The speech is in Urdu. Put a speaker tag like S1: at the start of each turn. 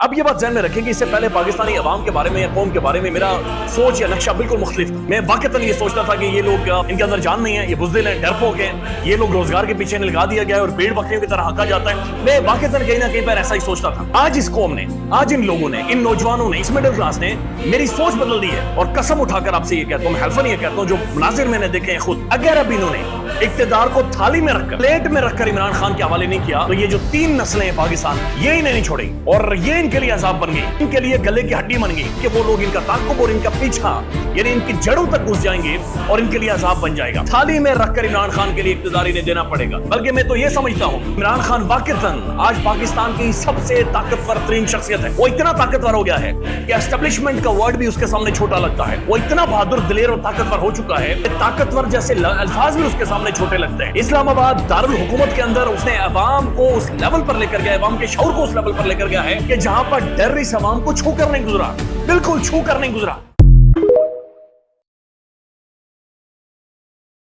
S1: اب یہ بات ذہن میں رکھیں کہ اس سے پہلے پاکستانی عوام کے بارے میں یا قوم کے بارے میں میرا سوچ یا نقشہ بالکل مختلف تھا. میں واقعتاً یہ سوچتا تھا کہ یہ لوگ ان کے اندر جان نہیں ہے، یہ بزدل ہیں، ڈرپوک ہیں، یہ لوگ روزگار کے پیچھے لگا دیا گیا ہے اور بھیڑ بکریوں کی طرح ہکا جاتا ہے. میں واقعتاً کہیں نہ کہیں پر ایسا ہی سوچتا تھا. آج اس قوم نے، آج ان لوگوں نے، ان نوجوانوں نے، اس مڈل کلاس نے میری سوچ بدل دی ہے. اور قسم اٹھا کر آپ سے یہ کہتا ہوں، میں حلفاً یہ کہتا ہوں، جو مناظر میں نے دیکھے ہیں خود، اگر اب انہوں نے اقتدار کو تھالی میں رکھ کر، پلیٹ میں رکھ کر عمران خان کے حوالے نہیں کیا تو یہ جو 3 نسلیں ہیں پاکستان، یہ انہیں نہیں چھوڑیں اور یہ ان کے لیے عذاب بن گئی، ان کے لیے گلے کی ہڈی بن گئی کہ وہ لوگ ان کا تعاقب اور ان کا پیچھا یعنی ان کی جڑوں تک گھس جائیں گے اور ان کے لیے عذاب بن جائے گا. تھالی میں رکھ کر عمران خان کے لیے اقتدار انہیں دینا پڑے گا. بلکہ میں تو یہ سمجھتا ہوں عمران خان واقعتاً آج پاکستان کی سب سے طاقتور ترین شخصیت ہے. وہ اتنا طاقتور ہو گیا ہے کہ اسٹیبلشمنٹ کا ورڈ بھی اس کے سامنے چھوٹا لگتا ہے. وہ اتنا بہادر، دلیر اور طاقتور ہو چکا ہے کہ طاقتور جیسے الفاظ بھی اس کے سامنے چھوٹے لگتے ہیں. اسلام آباد دارالحکومت کے اندر اس نے عوام کو اس لیول پر لے کر گیا، عوام کے شعور کو اس لیول پر لے کر گیا ہے کہ جہاں پر ڈر اس عوام کو چھو کر نہیں گزرا، بالکل چھو کر نہیں گزرا.